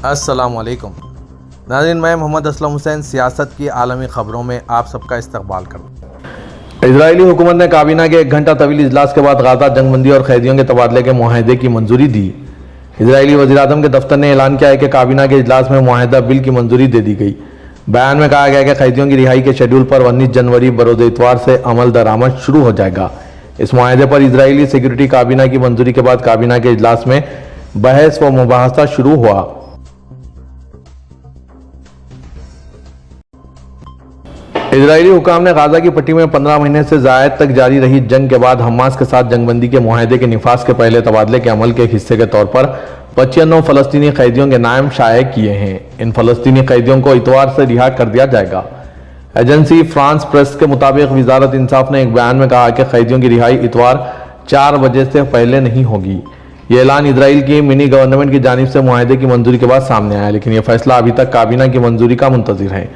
अस्सलाम वालेकुम नाज़रीन, मैं मोहम्मद असलम हुसैन सियासत की आलमी ख़बरों में आप सबका इस्तकबाल करता हूँ। इजरायली हुकूमत ने काबीना के 1 घंटा तवील इजलास के बाद गाज़ा जंगबंदी और कैदियों के तबादले के मुआहदे की मंजूरी दी। इजरायली वज़ीर-ए-आज़म के दफ्तर ने ऐलान किया है कि काबीना के इजलास में मुआहदा बिल की मंजूरी दे दी गई। बयान में कहा गया कि कैदियों की रिहाई के शेड्यूल पर 19 जनवरी बरोज़ इतवार से अमल दरामद शुरू हो जाएगा। इस मुआहदे पर इजरायली सिक्योरिटी काबीना की मंजूरी के बाद काबीना के इजलास में बहस व मुबाहसा शुरू हुआ। इजरायली हुकाम ने गाजा की पट्टी में 15 महीने से ज़ायद तक जारी रही जंग के बाद हमास के साथ जंगबंदी के मुआहदे के निफाज के पहले तबादले के अमल के हिस्से के तौर पर 95 फ़लस्तीनी कैदियों के नाम शाये किए हैं। इन फ़लस्तीनी कैदियों को इतवार से रिहा कर दिया जाएगा। एजेंसी फ्रांस प्रेस के मुताबिक वजारत इंसाफ ने एक बयान में कहा कि कैदियों की रिहाई इतवार 4 बजे से पहले नहीं होगी। ये ऐलान इजराइल की मिनी गवर्नमेंट की जानिब से मुआहदे की मंजूरी के बाद सामने आया, लेकिन यह फैसला अभी तक काबीना की मंजूरी का मुंतज़िर है।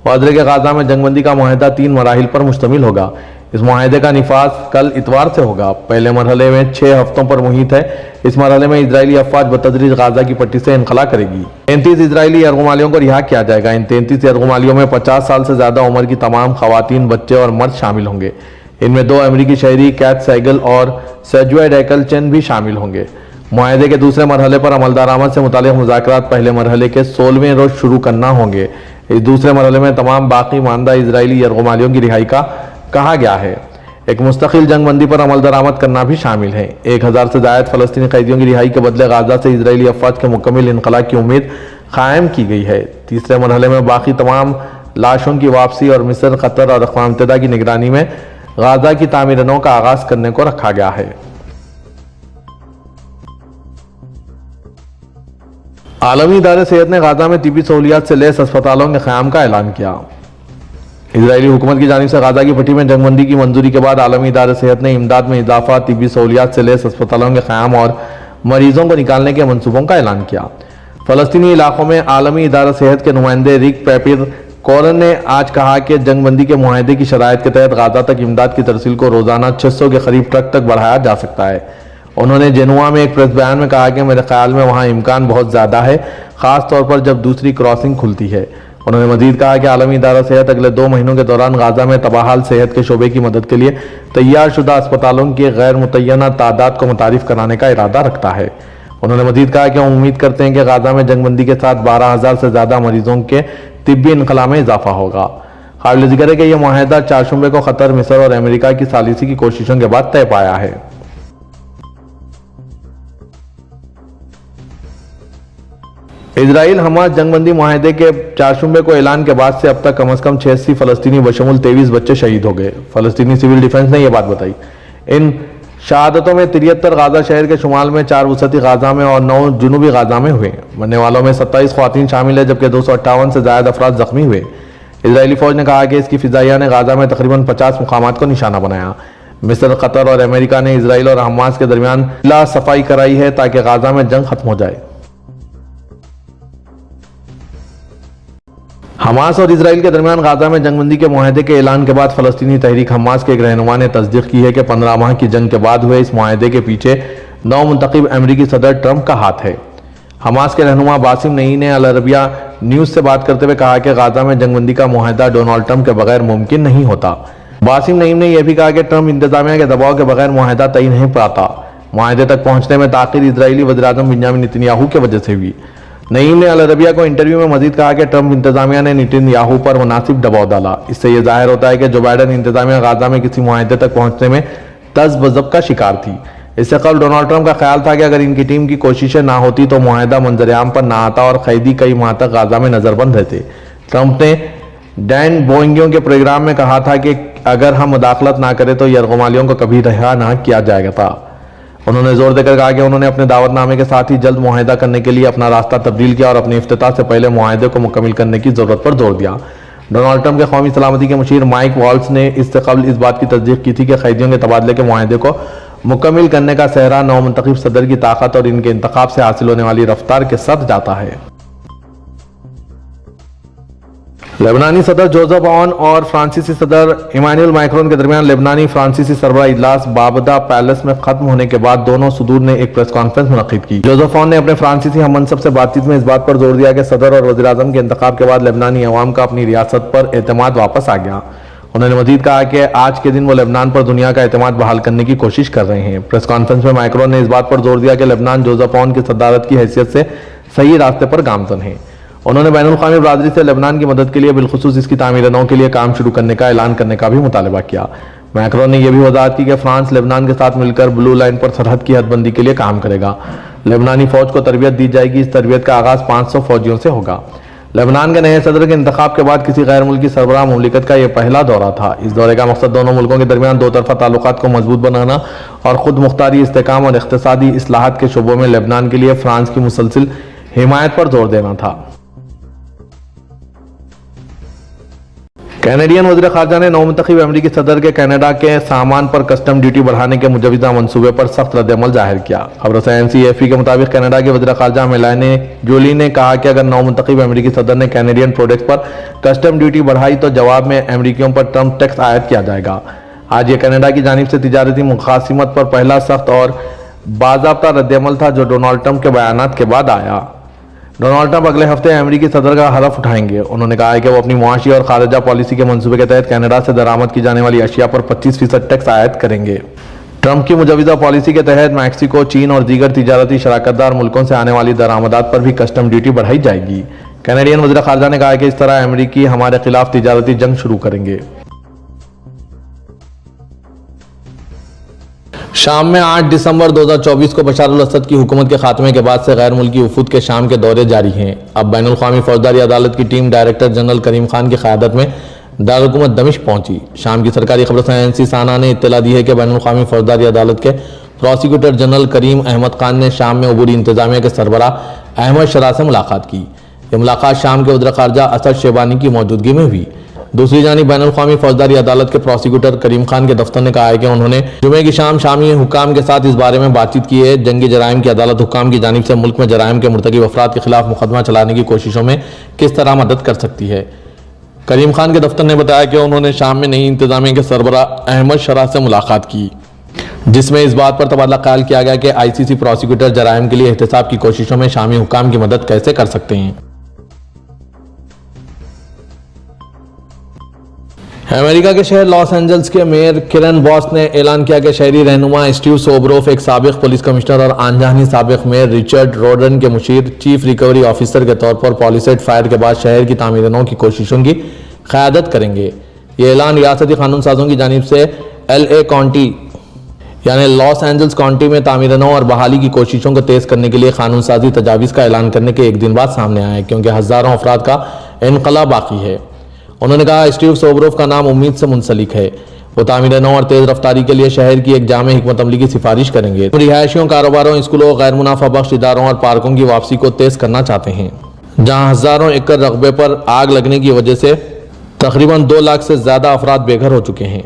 वादरे के गाजा में जंगबंदी का मुआहदा 3 मराहिल पर मुश्तमिल होगा। इस मुआहदे का निफाज कल इतवार से होगा। पहले मरहले में 6 हफ्तों पर मुहित है। इस मरहले में इजरायली अफवाज बतदरीज गाजा की पट्टी से इनखला करेगी। 33 इजरायली यरगुमालियों को रिहा किया जाएगा। इन 33 यरगुमालियों में 50 साल से ज्यादा उम्र की तमाम खवातीन, बच्चे और मर्द शामिल होंगे। इनमें 2 अमरीकी शहरी कैथ सैगल और सेजुआ डेकलचन भी शामिल होंगे। मुआहदे के दूसरे मरहले पर अमल दरामद से मुतालिक मुज़ाकरात पहले मरहले के 16वें रोज शुरू करना होंगे। इस दूसरे मरहले में तमाम बाकी मानदा इजरायली यरगुमालियों की रिहाई का कहा गया है। एक मुस्तकिल जंगबंदी पर अमल दरामद करना भी शामिल है। 1000 से ज़ायद फ़लस्तीनी कैदियों की रिहाई के बदले गाजा से इजरायली अफवाज के मुकम्मल इनखला की उम्मीद कायम की गई है। तीसरे मरहले में बाकी तमाम लाशों की वापसी और मिस्र, कतर और अक़वाम मुत्तहिदा की निगरानी में गाजा की तामीर-ए-नौ का आगाज़ करने को रखा गया है। आलमी इदारे सेहत ने गाजा में तिब्बी सहूलियात से लैस अस्पतालों के क़याम का ऐलान किया। इजरायली हुकूमत की जानिब से गाजा की पट्टी में जंगबंदी की मंजूरी के बाद आलमी इदारे सेहत ने इमदाद में इजाफा, तिब्बी सहूलियात से लैस अस्पतालों के क़याम और मरीजों को निकालने के मनसूबों का ऐलान किया। फ़लस्तीनी इलाकों में आलमी इदारा सेहत के नुमाइंदे रिक पेपिर कॉरन ने आज कहा कि जंगबंदी के मुआहदे की शराइत के तहत गाजा तक इमदाद की तरसील को रोज़ाना 600 के करीब ट्रक तक बढ़ाया जा सकता है। उन्होंने जेनुआ में एक प्रेस बयान में कहा कि मेरे ख्याल में वहाँ इम्कान बहुत ज़्यादा है, ख़ास तौर पर जब दूसरी क्रॉसिंग खुलती है। उन्होंने मजीद कहा कि आलमी इदारा सेहत अगले 2 महीनों के दौरान गाजा में तबाहाल सेहत के शोबे की मदद के लिए तैयार शुदा अस्पतालों की गैर मुतय्यना तादाद को मुतारिफ कराने का इरादा रखता है। उन्होंने मजीद कहा कि हम उम्मीद करते हैं कि गाजा में जंगबंदी के साथ 12,000 से ज़्यादा मरीजों के तिब्बी इनखला में इजाफा होगा। काबिल ज़िक्र है कि यह मुआहदा चारशंबे को कतर, मिस्र और अमेरिका की सालिसी की कोशिशों के बाद तय पाया है। इजराइल हमास जंगबंदी मुआहदे के चारशंबे को ऐलान के बाद से अब तक कम से कम 86 फ़लस्तीनी बशमुल 23 बच्चे शहीद हो गए। फ़लस्तीनी सिविल डिफेंस ने यह बात बताई। इन शहादतों में 73 गाजा शहर के शुमाल में, 4 वसती गाजा में और 9 जुनूबी गाजा में हुए। मरने वालों में 27 ख़वातीन शामिल है, जबकि 258 से ज़्यादा अफराद जख्मी हुए। इजरायली फ़ौज ने कहा कि इसकी फ़िज़ाइया ने गाजा में तकरीबन 50 मुकामात को निशाना बनाया। मिस्र, कतर और अमेरिका ने इजराइल और हमास के दरमियान ला सफाई कराई है ताकि गाजा में जंग खत्म हो जाए। हमास और इजराइल के दरमियान गाजा में जंगबंदी के मुआहदे के ऐलान के बाद फ़लस्तीनी तहरीक हमास के एक रहनुमा ने तस्दीक की है कि 15 माह की जंग के बाद हुए इस मुआहदे के पीछे नौमुंतखब अमरीकी सदर ट्रंप का हाथ है। हमास के रहनुमा बासिम नई ने अल अरबिया न्यूज़ से बात करते हुए कहा कि गाजा में जंगबंदी का मुआहदा डोनाल्ड ट्रंप के बगैर मुमकिन नहीं होता। बासिम नईम ने यह भी कहा कि ट्रंप इंतजामिया के दबाव के बगैर मुआहदा तय नहीं पाता। मुआहदे तक पहुंचने में ताख़ीर इजरायली वज़ीर-ए-आज़म बेंजामिन नेतन्याहू की वजह से हुई। नईम ने अल अरबिया को इंटरव्यू में मजीद कहा कि ट्रंप इंतजामिया ने नेतन्याहू पर मुनासिब दबाव डाला। इससे यह जाहिर होता है कि जो बाइडन इंतजामिया गाजा में किसी मुआहदे तक पहुंचने में तज़-ब-ज़ब का शिकार थी। इससे कबल डोनाल्ड ट्रंप का ख्याल था कि अगर इनकी टीम की कोशिशें ना होती तो मुआहदा मंजर-ए-आम पर ना आता और कैदी कई माह तक गाजा में नजरबंद रहते। ट्रंप ने डैन बोइंगियों के प्रोग्राम में कहा था कि अगर हम मुदाखलत ना करें तो यरगुमालियों को कभी रिहा ना किया जाएगा था। उन्होंने जोर देकर कहा कि उन्होंने अपने दावतनामे के साथ ही जल्द मुआहदा करने के लिए अपना रास्ता तब्दील किया और अपने इफ्तिताह से पहले मुआहदे को मुकम्मल करने की जरूरत पर जोर दिया। डोनाल्ड ट्रंप के कौमी सलामती के मुशीर माइक वाल्स ने इससे कबल इस बात की तस्दीक की थी कि कैदियों के तबादले के मुआहदे को मुकम्मल करने का सेहरा नौमुंतखब सदर की ताकत और इनके इंतखाब से हासिल होने वाली रफ्तार के साथ जाता है। लेबनानी सदर जोसेफ ऑन और फ्रांसीसी सदर इमानुएल मैक्रोन के दरमियान लेबनानी फ्रांसीसी सरबराह इजलास बाबदा पैलेस में खत्म होने के बाद दोनों सदूर ने एक प्रेस कॉन्फ्रेंस मुनक्किद की। जोसेफ ऑन ने अपने फ्रांसीसी हममनसब से बातचीत में इस बात पर जोर दिया कि सदर और वज़ीर आज़म के इंतखाब के बाद लेबनानी अवाम का अपनी रियासत पर एतमाद वापस आ गया। उन्होंने मजीद कहा कि आज के दिन वो लेबनान पर दुनिया का एतमाद बहाल करने की कोशिश कर रहे हैं। प्रेस कॉन्फ्रेंस में मैक्रोन ने इस बात पर जोर दिया कि लेबनान जोसेफ ऑन की सदारत की हैसियत से सही रास्ते पर गामजन है। उन्होंने बैनुल-अक़वामी बरादरी से लेबनान की मदद के लिए बिलखुसूस इसकी तामीर नौ के लिए काम शुरू करने का ऐलान करने का भी मुतालबा किया। मैक्रोन ने यह भी वजाहत की कि फ्रांस लेबनान के साथ मिलकर ब्लू लाइन पर सरहद की हदबंदी के लिए काम करेगा। लेबनानी फौज को तरबियत दी जाएगी। इस तरबियत का आगाज 500 फौजियों से होगा। लेबनान के नए सदर के इंतखाब के बाद किसी गैर मुल्की सरबराह मुमलिकत का यह पहला दौरा था। इस दौरे का मकसद दोनों मुल्कों के दरमियान दो तरफा ताल्लुकात को मजबूत बनाना और खुद मुख्तारी इस्तेहकाम और इख्तिसादी इस्लाहात के शोबों में लेबनान के लिए फ्रांस की मुसलसिल हिमायत पर जोर देना था। कैनेडियन वज़ीर ख़ारजा ने नवमुंतखब अमरीकी सदर के कनाडा के सामान पर कस्टम ड्यूटी बढ़ाने के मुजवज़ा मंसूबे पर सख्त रद्द-ए-अमल जाहिर किया। खबर रसाई AFP के मुताबिक कनाडा के वज़ीर ख़ारजा मेलानी जोली ने कहा कि अगर नवमुंतखब अमरीकी सदर ने कैनेडियन प्रोडक्ट्स पर कस्टम ड्यूटी बढ़ाई तो जवाब में अमरीकियों पर ट्रंप टैक्स आयद किया जाएगा। आज ये कनाडा की जानिब से तिजारती मुखासिमत पर पहला सख्त और बाज़ाब्ता रद्द-ए-अमल था जो डोनाल्ड ट्रंप के बयानात के बाद आया। डोनाल्ड ट्रंप अगले हफ्ते अमेरिकी सदर का हलफ उठाएंगे। उन्होंने कहा है कि वो अपनी मुआशी और खारजा पॉलिसी के मंसूबे के तहत कनाडा से दरामद की जाने वाली अशिया पर 25% टैक्स आयद करेंगे। ट्रंप की मुजवज़ा पॉलिसी के तहत मैक्सिको, चीन और दीगर तिजारती शराकतदार मुल्कों से आने वाली दरामदात पर भी कस्टम ड्यूटी बढ़ाई जाएगी। कैनेडियन वज़ीर ख़ारजा ने कहा कि इस तरह अमेरिकी हमारे खिलाफ तिजारती जंग शुरू करेंगे। शाम में 8 दिसंबर 2024 को बशार अल-असद की हुकूमत के खात्मे के बाद से गैर मुल्की वफूद के शाम के दौरे जारी हैं। अब बैनुल-अक़वामी फौजदारी अदालत की टीम डायरेक्टर जनरल करीम खान की क़यादत में दारुल हुकूमत दमिश्क पहुंची। शाम की सरकारी खबर रसाई साना ने इत्तला दी है कि बैनुल-अक़वामी फौजदारी अदालत के प्रोसिक्यूटर जनरल करीम अहमद खान ने शाम में अबूरी इंतजामिया के सरबराह अहमद शरा से मुलाकात की। यह मुलाकात शाम के वज़ीर ख़ारजा असद शेबानी की मौजूदगी में हुई। दूसरी जानिब बैनुल-अक़वामी फौजदारी अदालत के प्रोसिक्यूटर करीम खान के दफ्तर ने कहा है कि उन्होंने जुमे की शाम शामी हुकाम के साथ इस बारे में बातचीत की है। जंगी जराइम की अदालत हुकाम की जानिब से मुल्क में जराइम के मुर्तकिब अफराद के खिलाफ मुकदमा चलाने की कोशिशों में किस तरह मदद कर सकती है। करीम खान के दफ्तर ने बताया कि उन्होंने शाम में नई इंतजामिया के सरबराह अहमद शरा से मुलाकात की, जिसमें इस बात पर तबादला ख्याल किया गया कि ICC प्रोसिक्यूटर जराइम के लिए एहतसाब की कोशिशों में शामी हुकाम की मदद कैसे कर सकते हैं। अमेरिका के शहर लॉस एंजल्स के मेयर किरण बॉस ने ऐलान किया कि शहरी रहनुमा स्टीव सोबरोफ एक साबिक पुलिस कमिश्नर और आनजानी साबिक मेयर रिचर्ड रोडन के मुशीर चीफ रिकवरी ऑफिसर के तौर पर पॉलिसेट फायर के बाद शहर की तामीर नौ की कोशिशों की क़यादत करेंगे। ये ऐलान रियासती कानून साजों की जानिब से LA काउंटी यानी लॉस एंजल्स काउंटी में तामीर नौ और बहाली की कोशिशों को तेज करने के लिए कानून साजी तजावीज़ का ऐलान करने के एक दिन बाद सामने आया है, क्योंकि हज़ारों अफराद का इनकला बाकी है। उन्होंने कहा स्टीव सोबरोफ का नाम उम्मीद से मुंसलिक है। वो तामीर नौ और तेज रफ्तारी के लिए शहर की एक जामे हिकमत अमली की सिफारिश करेंगे। रिहायशियों, कारोबारों, स्कूलों, गैर मुनाफा बख्श इदारों और पार्कों की वापसी को तेज करना चाहते हैं, जहां हजारों एकड़ रकबे पर आग लगने की वजह से तकरीबन 2 लाख से ज्यादा अफराद बेघर हो चुके हैं।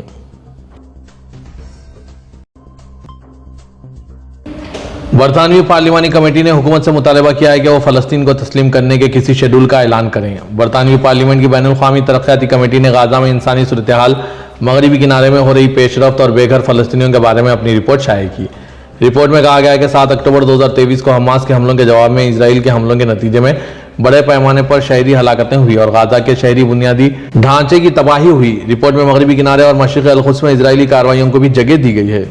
बरतानवी पार्लिमानी कमेटी ने हुकूमत से मुतालबा किया है कि वो फ़लस्तीन को तस्लीम करने के किसी शेड्यूल का ऐलान करें। बरतानवी पार्लियामेंट की बैनुल-अक़वामी तरक्याती कमेटी ने गाज़ा में इंसानी सूरत हाल, मगरबी किनारे में हो रही पेशरफ्त और बेघर फ़लस्तीनियों के बारे में अपनी रिपोर्ट शाये की। रिपोर्ट में कहा गया है कि 7 अक्टूबर 2023 को हमास के हमलों के जवाब में इसराइल के हमलों के नतीजे में बड़े पैमाने पर शहरी हलाकतें हुई और गाज़ा के शहरी बुनियादी ढांचे की तबाही हुई। रिपोर्ट में मगरबी किनारे और मशरिक़ अल-क़ुद्स में इजरायली कार्रवाइयों को भी जगह दी गई है।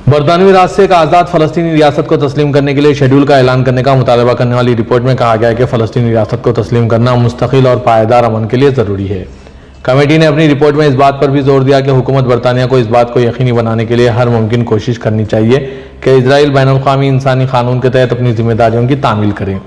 बरतानवी राज से एक आज़ाद फ़लस्तीनी रियासत को तस्लीम करने के लिए शेड्यूल का ऐलान करने का मुतालबा करने वाली रिपोर्ट में कहा गया है कि फ़लस्तीनी रियासत को तस्लीम करना मुस्तकिल और पायदार अमन के लिए ज़रूरी है। कमेटी ने अपनी रिपोर्ट में इस बात पर भी जोर दिया कि हुकूमत बरतानिया को इस बात को यकीनी बनाने के लिए हर मुमकिन कोशिश करनी चाहिए कि इजराइल बैनुल-अक़वामी इंसानी कानून के तहत अपनी जिम्मेदारियों की तामील करें।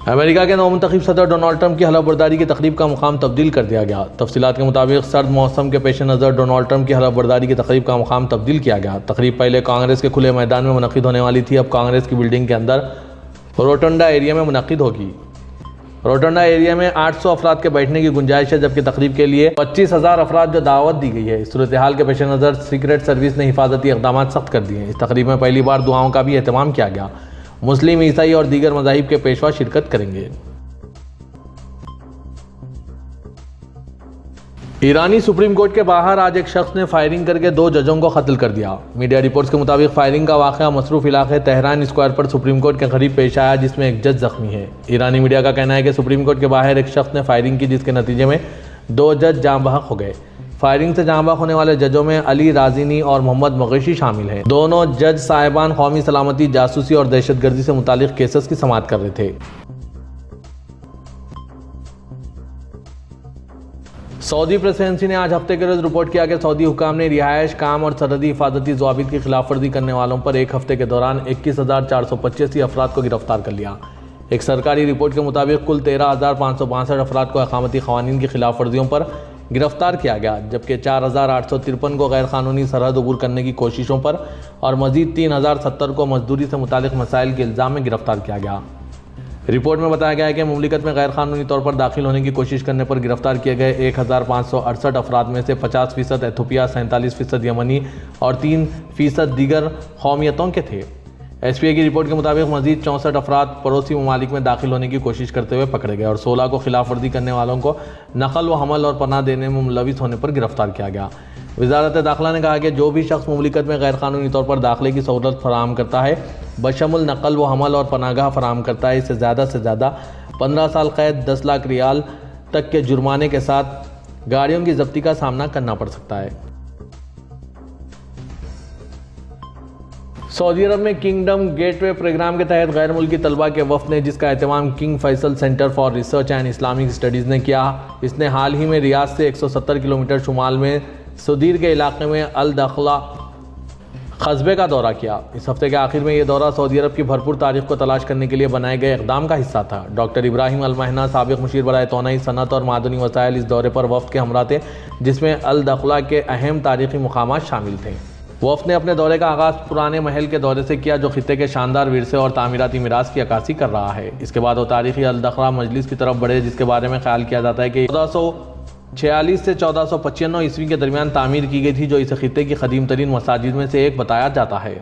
अमेरिका के नवमुंतखब सदर डोनाल्ड ट्रंप की हलफबर्दारी की तकरीब का मुकाम तब्दील कर दिया गया। तफसीलात के मुताबिक सर्द मौसम के पेश नज़र डोनाल्ड ट्रंप की हलफबर्दारी की तकरीब का मुकाम तब्दील किया गया। तकरीब पहले कांग्रेस के खुले मैदान में मुनक्किद होने वाली थी, अब कांग्रेस की बिल्डिंग के अंदर रोटंडा एरिया में मुनक्किद होगी। रोटंडा एरिया में 800 अफराद के बैठने की गुंजाइश है, जबकि तकरीब के लिए 25,000 अफराद को दावत दी गई है। इस सूरत हाल के पेश नज़र सीक्रेट सर्विस ने हिफाजती इक़दामात सख्त कर दिए हैं। इस तकरीब में पहली बार दुआओं का भी एहतमाम किया गया। مسلم، عیسائی اور دیگر مذاہب کے پیشوا شرکت کریں گے۔ ایرانی سپریم کورٹ کے باہر آج ایک شخص نے فائرنگ کر کے 2 ججوں کو قتل کر دیا۔ میڈیا رپورٹس کے مطابق فائرنگ کا واقعہ مصروف علاقے تہران اسکوائر پر سپریم کورٹ کے قریب پیش آیا، جس میں ایک جج زخمی ہے۔ ایرانی میڈیا کا کہنا ہے کہ سپریم کورٹ کے باہر ایک شخص نے فائرنگ کی، جس کے نتیجے میں 2 جج جاں بحق ہو گئے۔ فائرنگ سے جاں بحق ہونے والے ججوں میں علی رازینی اور محمد مغیشی شامل ہیں۔ دونوں جج صاحبان قومی سلامتی، جاسوسی اور دہشت گردی سے متعلق کیسز کی سماعت کر رہے تھے۔ سعودی پریسیڈنسی نے آج ہفتے کے روز رپورٹ کیا کہ سعودی حکام نے رہائش، کام اور سرحدی حفاظتی ضوابط کی خلاف ورزی کرنے والوں پر ایک ہفتے کے دوران 21,485 افراد کو گرفتار کر لیا۔ ایک سرکاری رپورٹ کے مطابق کل 13,562 افراد کو اقامتی قوانین کی خلاف ورزیوں پر گرفتار کیا گیا، جبکہ 4,853 کو غیر قانونی سرحد عبور کرنے کی کوششوں پر اور مزید 3,070 کو مزدوری سے متعلق مسائل کے الزام میں گرفتار کیا گیا۔ رپورٹ میں بتایا گیا ہے کہ مملکت میں غیر قانونی طور پر داخل ہونے کی کوشش کرنے پر گرفتار کیے گئے 1,568 افراد میں سے 50% ایتھوپیا، 47% یمنی اور 3% دیگر قومیتوں کے تھے۔ ایس پی اے کی رپورٹ کے مطابق مزید 64 افراد پڑوسی ممالک میں داخل ہونے کی کوشش کرتے ہوئے پکڑے گئے اور 16 کو خلاف ورزی کرنے والوں کو نقل و حمل اور پناہ دینے میں ملوث ہونے پر گرفتار کیا گیا۔ وزارت داخلہ نے کہا کہ جو بھی شخص مملکت میں غیر قانونی طور پر داخلے کی سہولت فراہم کرتا ہے، بشمول نقل و حمل اور پناہ گاہ فراہم کرتا ہے، اسے زیادہ سے زیادہ 15 سال قید، 10 لاکھ ریال تک کے جرمانے کے ساتھ گاڑیوں کی ضبطی کا سامنا کرنا پڑ سکتا ہے۔ سعودی عرب میں کنگڈم گیٹ وے پروگرام کے تحت غیر ملکی طلباء کے وفد نے، جس کا اہتمام king Faisal centre for research and Islamic studies نے کیا، اس نے حال ہی میں ریاض سے 170 کلومیٹر شمال میں سدیر کے علاقے میں الدخلہ قصبے کا دورہ کیا۔ اس ہفتے کے آخر میں یہ دورہ سعودی عرب کی بھرپور تاریخ کو تلاش کرنے کے لیے بنائے گئے اقدام کا حصہ تھا۔ ڈاکٹر ابراہیم المہنا، سابق مشیر برائے توانائی، صنعت اور معدنی وسائل، اس دورے پر وفد کے ہمراہ تھے، جس میں الدخلہ کے اہم تاریخی مقامات شامل تھے۔ وفد نے اپنے دورے کا آغاز پرانے محل کے دورے سے کیا، جو خطے کے شاندار ورثے اور تعمیراتی میراث کی عکاسی کر رہا ہے۔ اس کے بعد وہ تاریخی الدخلہ مجلس کی طرف بڑھے، جس کے بارے میں خیال کیا جاتا ہے کہ 1446 سے 1495 عیسوی کے درمیان تعمیر کی گئی تھی، جو اس خطے کی قدیم ترین مساجد میں سے ایک بتایا جاتا ہے۔